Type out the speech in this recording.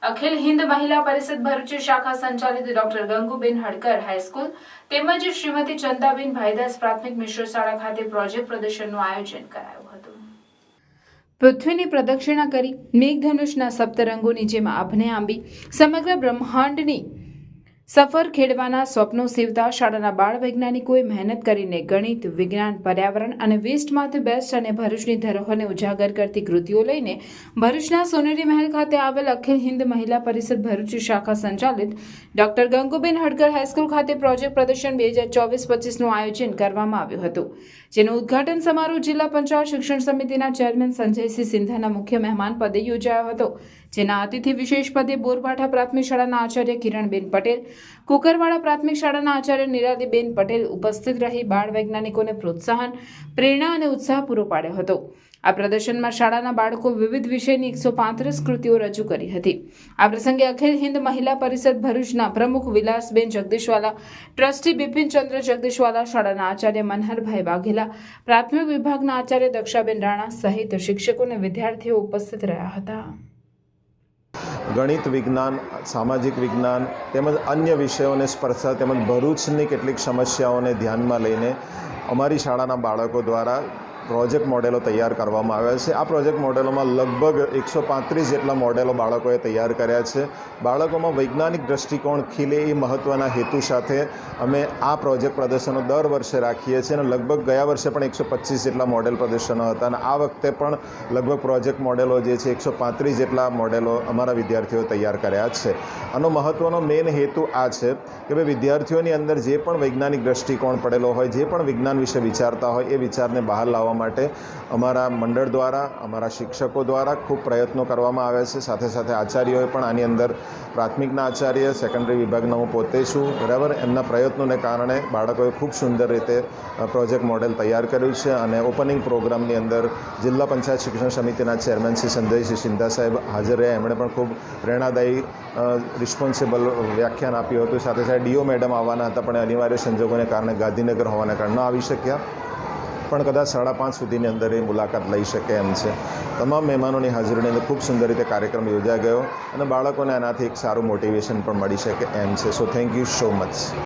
અખિલ હિન્દ મહિલા પરિષદ ભરૂચ શાખા સંચાલિત ડોક્ટર ગંગુબેન હડકર હાઈસ્કૂલ તેમજ શ્રીમતી ચંદાબેન ભાઈદાસ પ્રાથમિક મિશ્ર શાળા ખાતે પ્રોજેક્ટ પ્રદર્શનનું આયોજન કરાયું હતું। પૃથ્વીની પ્રદક્ષિણા કરી મેઘધનુષના સપ્તરંગોની જેમ આભને આંબી સમગ્ર બ્રહ્માંડની સફર ખેડવાના સ્વપ્નો સેવતા શાળાના બાળ વૈજ્ઞાનિકોએ મહેનત કરીને ગણિત, વિજ્ઞાન, પર્યાવરણ અને વેસ્ટમાંથી બેસ્ટ અને ભરૂચની ધરોહરને ઉજાગર કરતી કૃતિઓ લઈને ભરૂચના સોનેરી મહેલ ખાતે આવેલ અખિલ હિન્દ મહિલા પરિષદ ભરૂચ શાખા સંચાલિત ડોક્ટર ગંગુબેન હડકર હાઈસ્કૂલ ખાતે પ્રોજેક્ટ પ્રદર્શન 2024-25નું આયોજન કરવામાં આવ્યું હતું, જેનું ઉદ્ઘાટન સમારોહ જિલ્લા પંચાયત શિક્ષણ સમિતિના ચેરમેન સંજયસિંહ સિંધાના મુખ્ય મહેમાન પદે યોજાયો હતો, જેના અતિથિ વિશેષ પદે બોરભાઠા પ્રાથમિક શાળાના આચાર્ય કિરણબેન પટેલ, કુકરવાડા પ્રાથમિક શાળાના આચાર્ય નિરાલીબેન પટેલ ઉપસ્થિત રહી બાળ વૈજ્ઞાનિકોને પ્રોત્સાહન, પ્રેરણા અને ઉત્સાહ પૂરો પાડ્યો હતો। આ પ્રદર્શનમાં શાળાના બાળકો વિવિધ વિષયની 135 કૃતિઓ રજૂ કરી હતી। આ પ્રસંગે અખિલ હિન્દ મહિલા પરિષદ ભરૂચના પ્રમુખ વિલાસબેન જગદીશવાલા, ટ્રસ્ટી બિપિનચંદ્ર જગદીશવાલા, શાળાના આચાર્ય મનહરભાઈ વાઘેલા, પ્રાથમિક વિભાગના આચાર્ય દક્ષાબેન રાણા સહિત શિક્ષકો અને વિદ્યાર્થીઓ ઉપસ્થિત રહ્યા હતા। ગણિત, વિજ્ઞાન, સામાજિક વિજ્ઞાન તેમજ અન્ય વિષયોને સ્પર્શતા તેમજ ભરૂચની કેટલીક સમસ્યાઓને ધ્યાનમાં લઈને અમારી શાળાના બાળકો દ્વારા પ્રોજેક્ટ મોડેલો તૈયાર કરવામાં આવ્યા છે। આ પ્રોજેક્ટ મોડેલોમાં લગભગ 135 જેટલા મોડેલો બાળકોએ તૈયાર કર્યા છે। બાળકોમાં વૈજ્ઞાનિક દૃષ્ટિકોણ ખીલે એ મહત્ત્વના હેતુ સાથે અમે આ પ્રોજેક્ટ પ્રદર્શનો દર વર્ષે રાખીએ છીએ અને લગભગ ગયા વર્ષે પણ 125 જેટલા મોડેલ પ્રદર્શનો હતા અને આ વખતે પણ લગભગ પ્રોજેક્ટ મોડેલો જે છે 135 જેટલા મોડેલો અમારા વિદ્યાર્થીઓ તૈયાર કર્યા છે। આનો મહત્ત્વનો મેઇન હેતુ આ છે કે ભાઈ વિદ્યાર્થીઓની અંદર જે પણ વૈજ્ઞાનિક દૃષ્ટિકોણ પડેલો હોય, જે પણ વિજ્ઞાન વિશે વિચારતા હોય એ વિચારને બહાર લાવવા માટે અમારા મંડળ દ્વારા, અમારા શિક્ષકો દ્વારા ખૂબ પ્રયત્નો કરવામાં આવ્યા છે। સાથે સાથે આચાર્યોએ પણ આની અંદર પ્રાથમિકના આચાર્ય, સેકન્ડરી વિભાગના હું પોતે છું, બરાબર, એમના પ્રયત્નોને કારણે બાળકોએ ખૂબ સુંદર રીતે પ્રોજેક્ટ મોડેલ તૈયાર કર્યું છે અને ઓપનિંગ પ્રોગ્રામની અંદર જિલ્લા પંચાયત શિક્ષણ સમિતિના ચેરમેન શ્રી સંજયસિંહ સિંધા સાહેબ હાજર રહ્યા। એમણે પણ ખૂબ પ્રેરણાદાયી રિસ્પોન્સિબલ વ્યાખ્યાન આપ્યું હતું। સાથે સાથે ડીઓ મેડમ આવવાના હતા પણ અનિવાર્ય સંજોગોને કારણે ગાંધીનગર હોવાના કારણે ન આવી શક્યા, પણ કદાચ 5:30 સુધીની અંદર એ મુલાકાત લઈ શકે એમ છે। તમામ મહેમાનોની હાજરીની અંદર ખૂબ સુંદર રીતે કાર્યક્રમ યોજાઈ ગયો અને બાળકોને આનાથી એક સારું મોટિવેશન પણ મળી શકે એમ છે। So thank you so much.